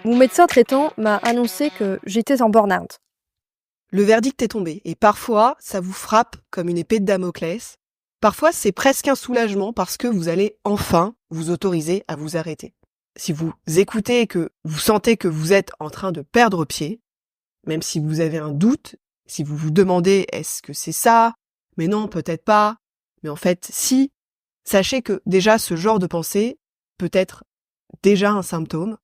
Mon médecin traitant m'a annoncé que j'étais en burn-out. Le verdict est tombé et parfois ça vous frappe comme une épée de Damoclès. Parfois c'est presque un soulagement parce que vous allez enfin vous autoriser à vous arrêter. Si vous écoutez et que vous sentez que vous êtes en train de perdre pied, même si vous avez un doute, si vous vous demandez est-ce que c'est ça, mais non peut-être pas, mais en fait si, sachez que déjà ce genre de pensée peut être déjà un symptôme.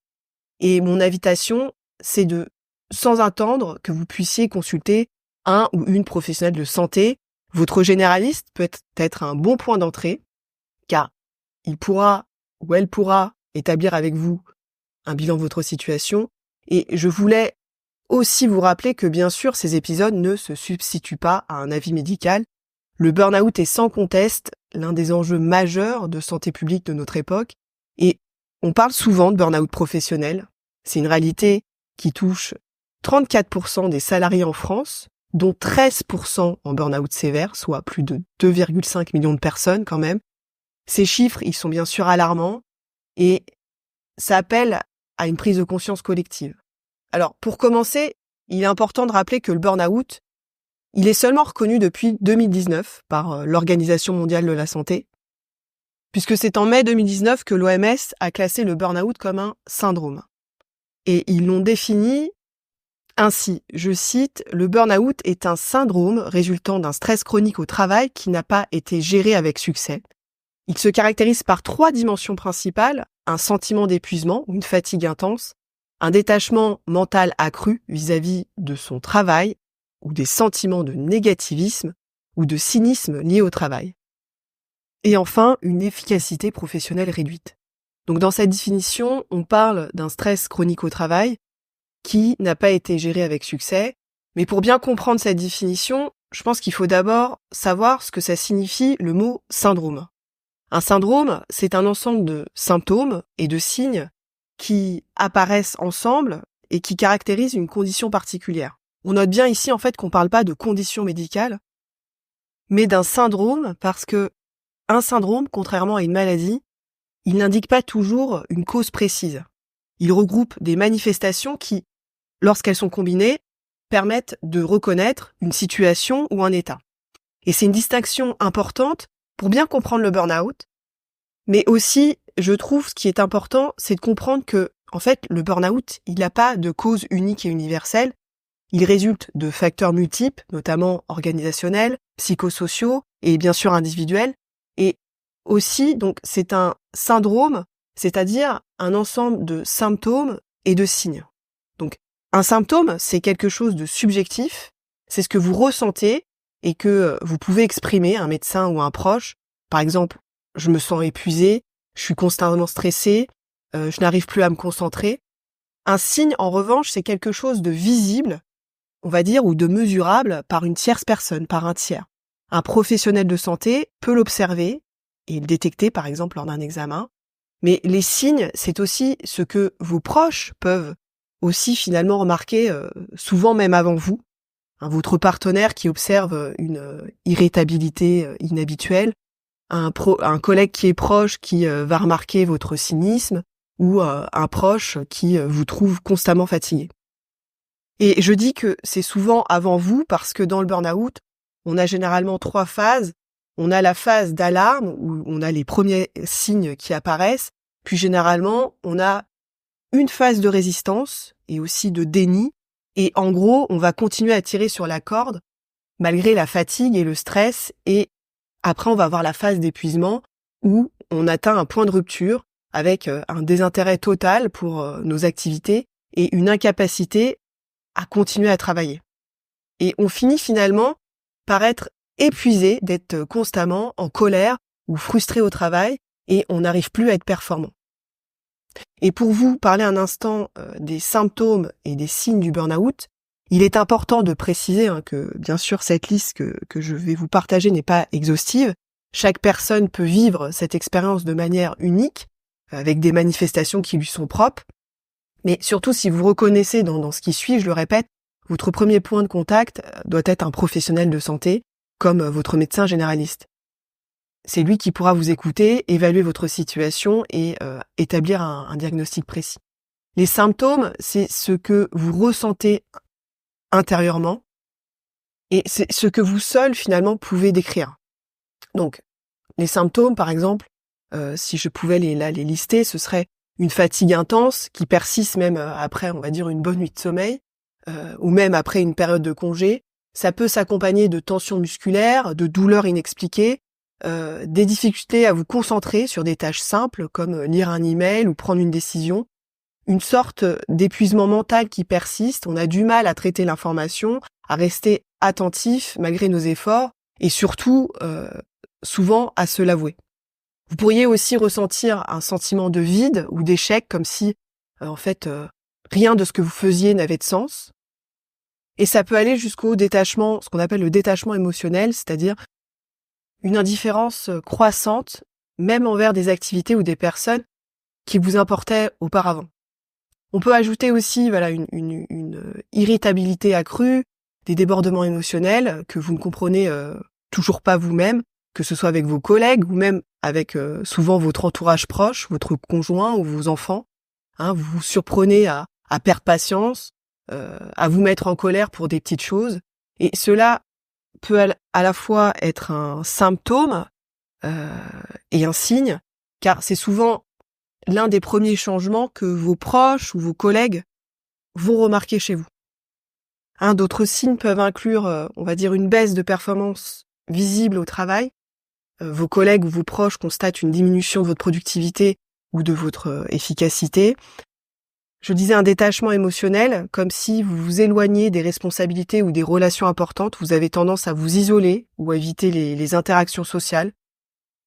Et mon invitation, c'est de, sans attendre, que vous puissiez consulter un ou une professionnelle de santé. Votre généraliste peut être un bon point d'entrée, car il pourra ou elle pourra établir avec vous un bilan de votre situation. Et je voulais aussi vous rappeler que bien sûr, ces épisodes ne se substituent pas à un avis médical. Le burn-out est sans conteste l'un des enjeux majeurs de santé publique de notre époque. Et on parle souvent de burn-out professionnel. C'est une réalité qui touche 34% des salariés en France, dont 13% en burn-out sévère, soit plus de 2,5 millions de personnes quand même. Ces chiffres, ils sont bien sûr alarmants et ça appelle à une prise de conscience collective. Alors, pour commencer, il est important de rappeler que le burn-out, il est seulement reconnu depuis 2019 par l'Organisation mondiale de la santé, puisque c'est en mai 2019 que l'OMS a classé le burn-out comme un syndrome. Et ils l'ont défini ainsi, je cite, « Le burn-out est un syndrome résultant d'un stress chronique au travail qui n'a pas été géré avec succès. Il se caractérise par 3 dimensions principales, un sentiment d'épuisement ou une fatigue intense, un détachement mental accru vis-à-vis de son travail ou des sentiments de négativisme ou de cynisme liés au travail. Et enfin, une efficacité professionnelle réduite. » Donc dans cette définition, on parle d'un stress chronique au travail qui n'a pas été géré avec succès. Mais pour bien comprendre cette définition, je pense qu'il faut d'abord savoir ce que ça signifie le mot syndrome. Un syndrome, c'est un ensemble de symptômes et de signes qui apparaissent ensemble et qui caractérisent une condition particulière. On note bien ici en fait qu'on ne parle pas de condition médicale, mais d'un syndrome parce que un syndrome, contrairement à une maladie, il n'indique pas toujours une cause précise. Il regroupe des manifestations qui, lorsqu'elles sont combinées, permettent de reconnaître une situation ou un état. Et c'est une distinction importante pour bien comprendre le burn-out, mais aussi, je trouve, ce qui est important, c'est de comprendre que, en fait, le burn-out, il n'a pas de cause unique et universelle. Il résulte de facteurs multiples, notamment organisationnels, psychosociaux et bien sûr individuels. Et aussi, donc, c'est un syndrome, c'est-à-dire un ensemble de symptômes et de signes. Donc, un symptôme, c'est quelque chose de subjectif, c'est ce que vous ressentez et que vous pouvez exprimer à un médecin ou à un proche. Par exemple, je me sens épuisé, je suis constamment stressé, je n'arrive plus à me concentrer. Un signe, en revanche, c'est quelque chose de visible, on va dire, ou de mesurable par une tierce personne, par un tiers. Un professionnel de santé peut l'observer et le détecter, par exemple, lors d'un examen. Mais les signes, c'est aussi ce que vos proches peuvent aussi finalement remarquer, souvent même avant vous. Votre partenaire qui observe une irritabilité inhabituelle, un collègue qui est proche qui va remarquer votre cynisme, ou un proche qui vous trouve constamment fatigué. Et je dis que c'est souvent avant vous parce que dans le burn-out, on a généralement 3 phases. On a la phase d'alarme où on a les premiers signes qui apparaissent, puis généralement on a une phase de résistance et aussi de déni, et en gros on va continuer à tirer sur la corde malgré la fatigue et le stress, et après on va avoir la phase d'épuisement où on atteint un point de rupture avec un désintérêt total pour nos activités et une incapacité à continuer à travailler. Et on finit finalement par être épuisé, d'être constamment en colère ou frustré au travail, et on n'arrive plus à être performant. Et pour vous parler un instant des symptômes et des signes du burn-out, il est important de préciser que bien sûr cette liste que je vais vous partager n'est pas exhaustive. Chaque personne peut vivre cette expérience de manière unique, avec des manifestations qui lui sont propres. Mais surtout, si vous reconnaissez dans ce qui suit, je le répète, votre premier point de contact doit être un professionnel de santé, comme votre médecin généraliste. C'est lui qui pourra vous écouter, évaluer votre situation et établir un diagnostic précis. Les symptômes, c'est ce que vous ressentez intérieurement et c'est ce que vous seul finalement pouvez décrire. Donc, les symptômes, par exemple, si je pouvais les lister, ce serait une fatigue intense qui persiste même après, on va dire, une bonne nuit de sommeil, ou même après une période de congé. Ça peut s'accompagner de tensions musculaires, de douleurs inexpliquées, des difficultés à vous concentrer sur des tâches simples comme lire un email ou prendre une décision, une sorte d'épuisement mental qui persiste. On a du mal à traiter l'information, à rester attentif malgré nos efforts et surtout, souvent, à se l'avouer. Vous pourriez aussi ressentir un sentiment de vide ou d'échec, comme si, rien de ce que vous faisiez n'avait de sens. Et ça peut aller jusqu'au détachement, ce qu'on appelle le détachement émotionnel, c'est-à-dire une indifférence croissante, même envers des activités ou des personnes qui vous importaient auparavant. On peut ajouter aussi une irritabilité accrue, des débordements émotionnels que vous ne comprenez toujours pas vous-même, que ce soit avec vos collègues ou même avec souvent votre entourage proche, votre conjoint ou vos enfants. Vous vous surprenez à perdre patience, à vous mettre en colère pour des petites choses. Et cela peut à la fois être un symptôme et un signe, car c'est souvent l'un des premiers changements que vos proches ou vos collègues vont remarquer chez vous. D'autres signes peuvent inclure, on va dire, une baisse de performance visible au travail. Vos collègues ou vos proches constatent une diminution de votre productivité ou de votre efficacité. Je disais un détachement émotionnel, comme si vous vous éloignez des responsabilités ou des relations importantes. Vous avez tendance à vous isoler ou à éviter les interactions sociales,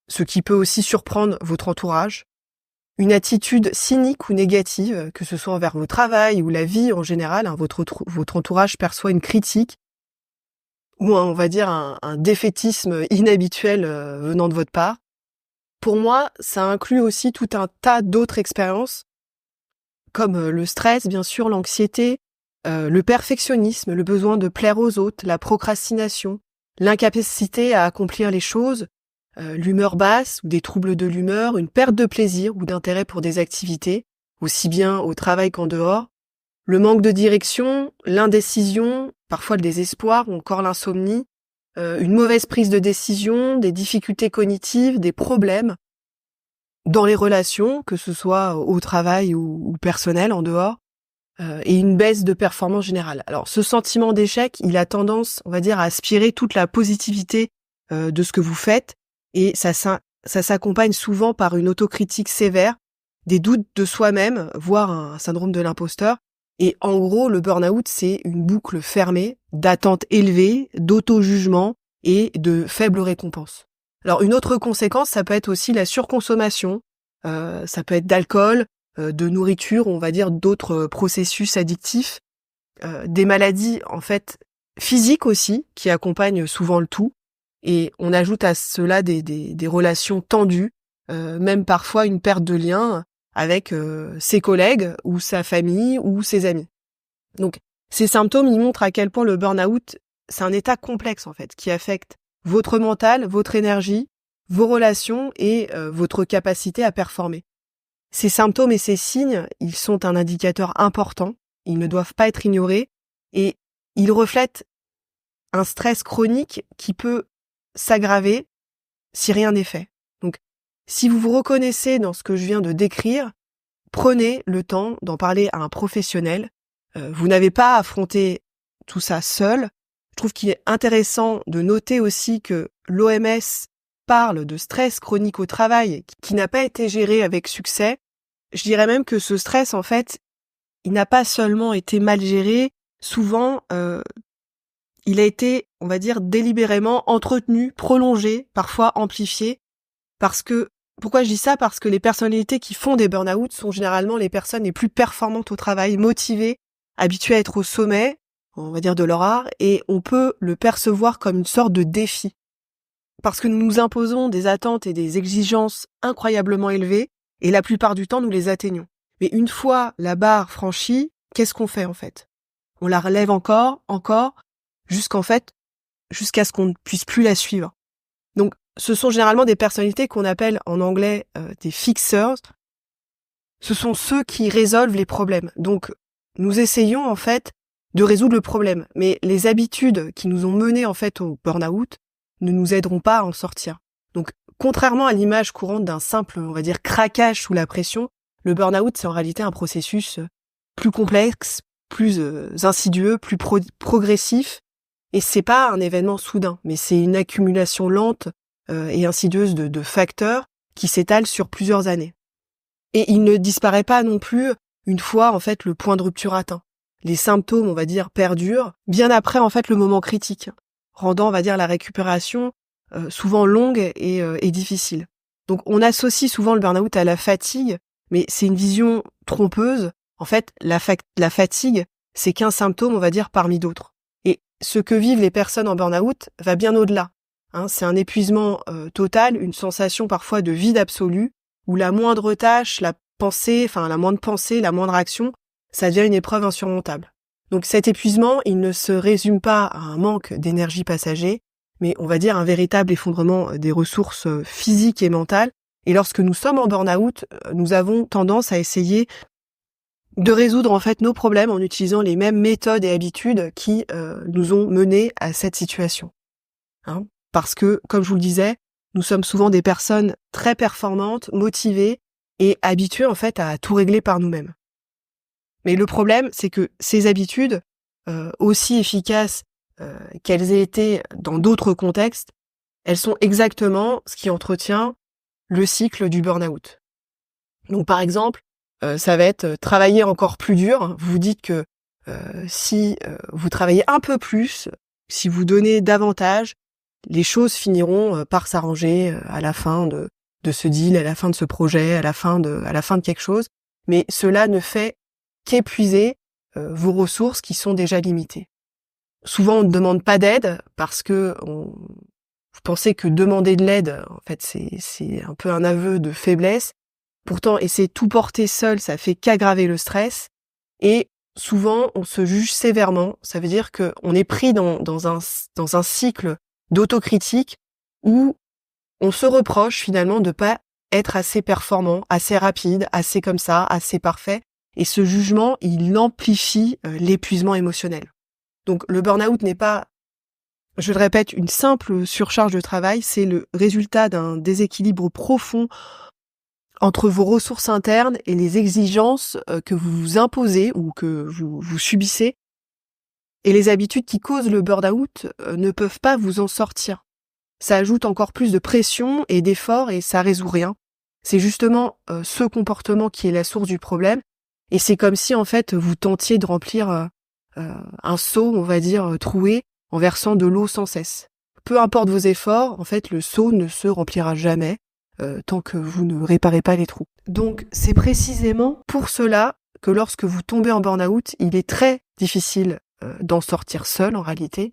ce qui peut aussi surprendre votre entourage. Une attitude cynique ou négative, que ce soit envers votre travail ou la vie en général, votre entourage perçoit une critique ou on va dire un défaitisme inhabituel venant de votre part. Pour moi, ça inclut aussi tout un tas d'autres expériences, comme le stress, bien sûr, l'anxiété, le perfectionnisme, le besoin de plaire aux autres, la procrastination, l'incapacité à accomplir les choses, l'humeur basse ou des troubles de l'humeur, une perte de plaisir ou d'intérêt pour des activités, aussi bien au travail qu'en dehors, le manque de direction, l'indécision, parfois le désespoir ou encore l'insomnie, une mauvaise prise de décision, des difficultés cognitives, des problèmes dans les relations, que ce soit au travail ou personnel en dehors, et une baisse de performance générale. Alors ce sentiment d'échec, il a tendance, on va dire, à aspirer toute la positivité de ce que vous faites, et ça s'accompagne souvent par une autocritique sévère, des doutes de soi-même, voire un syndrome de l'imposteur. Et en gros, le burn-out, c'est une boucle fermée d'attentes élevées, d'auto-jugement et de faibles récompenses. Alors une autre conséquence, ça peut être aussi la surconsommation, ça peut être d'alcool, de nourriture, on va dire d'autres processus addictifs, des maladies en fait physiques aussi qui accompagnent souvent le tout. Et on ajoute à cela des relations tendues, même parfois une perte de lien avec ses collègues ou sa famille ou ses amis. Donc ces symptômes, ils montrent à quel point le burn-out, c'est un état complexe en fait, qui affecte votre mental, votre énergie, vos relations et votre capacité à performer. Ces symptômes et ces signes, ils sont un indicateur important, ils ne doivent pas être ignorés et ils reflètent un stress chronique qui peut s'aggraver si rien n'est fait. Donc, si vous vous reconnaissez dans ce que je viens de décrire, prenez le temps d'en parler à un professionnel. Vous n'avez pas à affronter tout ça seul. Je trouve qu'il est intéressant de noter aussi que l'OMS parle de stress chronique au travail qui n'a pas été géré avec succès. Je dirais même que ce stress, en fait, il n'a pas seulement été mal géré, souvent il a été, on va dire, délibérément entretenu, prolongé, parfois amplifié, parce que, pourquoi je dis ça? Parce que les personnalités qui font des burn-out sont généralement les personnes les plus performantes au travail, motivées, habituées à être au sommet, on va dire de leur art, et on peut le percevoir comme une sorte de défi. Parce que nous nous imposons des attentes et des exigences incroyablement élevées, et la plupart du temps, nous les atteignons. Mais une fois la barre franchie, qu'est-ce qu'on fait en fait? On la relève encore, jusqu'à ce qu'on ne puisse plus la suivre. Donc, ce sont généralement des personnalités qu'on appelle en anglais des fixers. ce sont ceux qui résolvent les problèmes. Donc, nous essayons en fait de résoudre le problème. Mais les habitudes qui nous ont menés en fait au burn-out ne nous aideront pas à en sortir. Donc, contrairement à l'image courante d'un simple, on va dire, craquage sous la pression, le burn-out, c'est en réalité un processus plus complexe, plus insidieux, plus progressif. Et c'est pas un événement soudain, mais c'est une accumulation lente et insidieuse de facteurs qui s'étalent sur plusieurs années. Et il ne disparaît pas non plus une fois en fait le point de rupture atteint. Les symptômes, on va dire, perdurent bien après en fait le moment critique, rendant, on va dire, la récupération souvent longue et difficile. Donc on associe souvent le burn-out à la fatigue, mais c'est une vision trompeuse. En fait, la fatigue, c'est qu'un symptôme, on va dire, parmi d'autres. Et ce que vivent les personnes en burn-out va bien au-delà. C'est un épuisement total, une sensation parfois de vide absolu, où la moindre tâche, la moindre pensée, la moindre action, ça devient une épreuve insurmontable. Donc cet épuisement, il ne se résume pas à un manque d'énergie passager, mais on va dire un véritable effondrement des ressources physiques et mentales. Et lorsque nous sommes en burn-out, nous avons tendance à essayer de résoudre en fait nos problèmes en utilisant les mêmes méthodes et habitudes qui nous ont menés à cette situation. Parce que, comme je vous le disais, nous sommes souvent des personnes très performantes, motivées et habituées en fait à tout régler par nous-mêmes. Mais le problème, c'est que ces habitudes, aussi efficaces qu'elles aient été dans d'autres contextes, elles sont exactement ce qui entretient le cycle du burn-out. Donc par exemple, ça va être travailler encore plus dur. Vous vous dites que si vous travaillez un peu plus, si vous donnez davantage, les choses finiront par s'arranger à la fin de ce deal, à la fin de ce projet, à la fin de quelque chose. Mais cela ne fait qu'épuiser vos ressources qui sont déjà limitées. Souvent, on ne demande pas d'aide parce que vous pensez que demander de l'aide, en fait, c'est un peu un aveu de faiblesse. Pourtant, essayer de tout porter seul, ça fait qu'aggraver le stress. Et souvent, on se juge sévèrement. Ça veut dire qu'on est pris dans un cycle d'autocritique où on se reproche finalement de pas être assez performant, assez rapide, assez comme ça, assez parfait. Et ce jugement, il amplifie l'épuisement émotionnel. Donc le burn-out n'est pas, je le répète, une simple surcharge de travail, c'est le résultat d'un déséquilibre profond entre vos ressources internes et les exigences que vous vous imposez ou que vous subissez. Et les habitudes qui causent le burn-out ne peuvent pas vous en sortir. Ça ajoute encore plus de pression et d'efforts et ça résout rien. C'est justement ce comportement qui est la source du problème. Et c'est comme si en fait vous tentiez de remplir un seau, on va dire, troué en versant de l'eau sans cesse. Peu importe vos efforts, en fait le seau ne se remplira jamais tant que vous ne réparez pas les trous. Donc c'est précisément pour cela que lorsque vous tombez en burn-out, il est très difficile d'en sortir seul en réalité.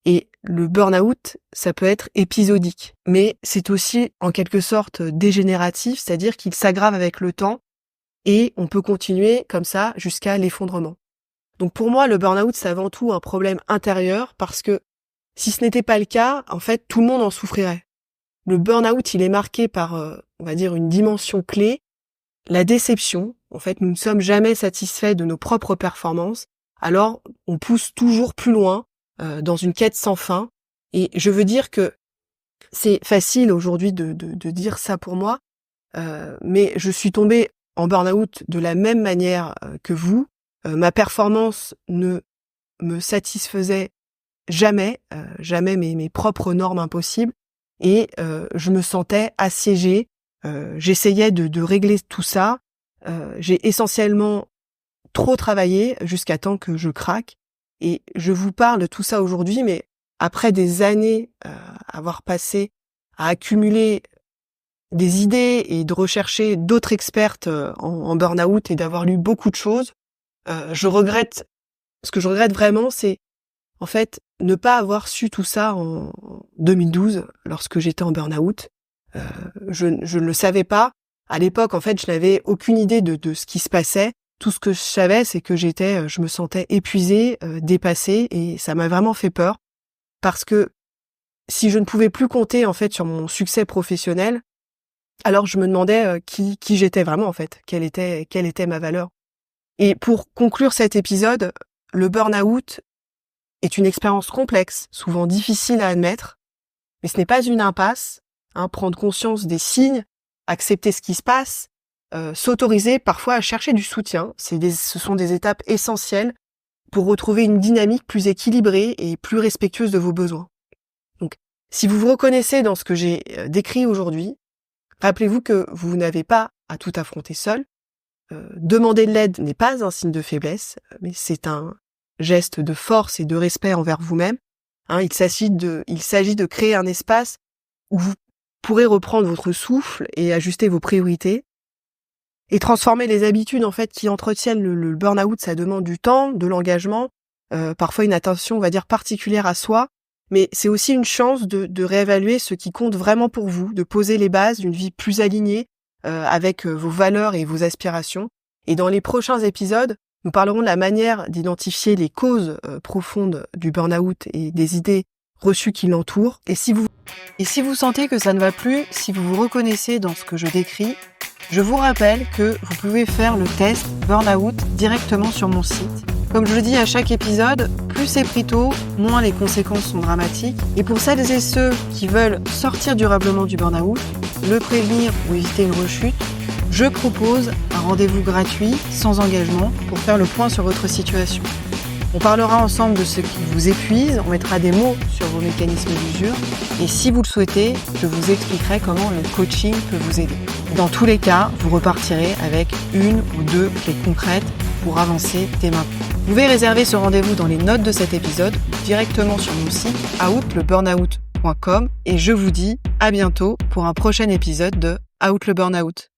Et le burn-out, ça peut être épisodique, mais c'est aussi en quelque sorte dégénératif, c'est-à-dire qu'il s'aggrave avec le temps et on peut continuer comme ça jusqu'à l'effondrement. Donc pour moi, le burn-out, c'est avant tout un problème intérieur parce que si ce n'était pas le cas, en fait, tout le monde en souffrirait. Le burn-out, il est marqué par, on va dire, une dimension clé, la déception. En fait, nous ne sommes jamais satisfaits de nos propres performances, alors on pousse toujours plus loin dans une quête sans fin. Et je veux dire que c'est facile aujourd'hui de dire ça pour moi, mais je suis tombée en burn-out de la même manière que vous. Ma performance ne me satisfaisait jamais mes propres normes impossibles, et je me sentais assiégée. J'essayais de régler tout ça. J'ai essentiellement trop travaillé jusqu'à temps que je craque. Et je vous parle de tout ça aujourd'hui, mais après des années avoir passé à accumuler des idées et de rechercher d'autres expertes en burn-out et d'avoir lu beaucoup de choses, ce que je regrette vraiment, c'est en fait ne pas avoir su tout ça en 2012 lorsque j'étais en burn-out. Je ne le savais pas. À l'époque, en fait, je n'avais aucune idée de ce qui se passait. Tout ce que je savais, c'est que je me sentais épuisée, dépassée, et ça m'a vraiment fait peur. Parce que si je ne pouvais plus compter, en fait, sur mon succès professionnel, Alors je me demandais qui j'étais vraiment en fait, quelle était ma valeur. Et pour conclure cet épisode, le burn-out est une expérience complexe, souvent difficile à admettre, mais ce n'est pas une impasse. Prendre conscience des signes, accepter ce qui se passe, s'autoriser parfois à chercher du soutien, ce sont des étapes essentielles pour retrouver une dynamique plus équilibrée et plus respectueuse de vos besoins. Donc, si vous vous reconnaissez dans ce que j'ai décrit aujourd'hui, rappelez-vous que vous n'avez pas à tout affronter seul. Demander de l'aide n'est pas un signe de faiblesse, mais c'est un geste de force et de respect envers vous-même. Il s'agit de créer un espace où vous pourrez reprendre votre souffle et ajuster vos priorités. Et transformer les habitudes en fait qui entretiennent le burn-out, ça demande du temps, de l'engagement, parfois une attention, on va dire, particulière à soi. Mais c'est aussi une chance de réévaluer ce qui compte vraiment pour vous, de poser les bases d'une vie plus alignée avec vos valeurs et vos aspirations. Et dans les prochains épisodes, nous parlerons de la manière d'identifier les causes profondes du burn-out et des idées reçues qui l'entourent. Et si vous sentez que ça ne va plus, si vous vous reconnaissez dans ce que je décris, je vous rappelle que vous pouvez faire le test burn-out directement sur mon site. Comme je le dis à chaque épisode, plus c'est pris tôt, moins les conséquences sont dramatiques. Et pour celles et ceux qui veulent sortir durablement du burn-out, le prévenir ou éviter une rechute, je propose un rendez-vous gratuit, sans engagement, pour faire le point sur votre situation. On parlera ensemble de ce qui vous épuise, on mettra des mots sur vos mécanismes d'usure, et si vous le souhaitez, je vous expliquerai comment le coaching peut vous aider. Dans tous les cas, vous repartirez avec 1 ou 2 clés concrètes pour avancer dès maintenant. Vous pouvez réserver ce rendez-vous dans les notes de cet épisode, directement sur mon site outleburnout.com, et je vous dis à bientôt pour un prochain épisode de Out le Burnout.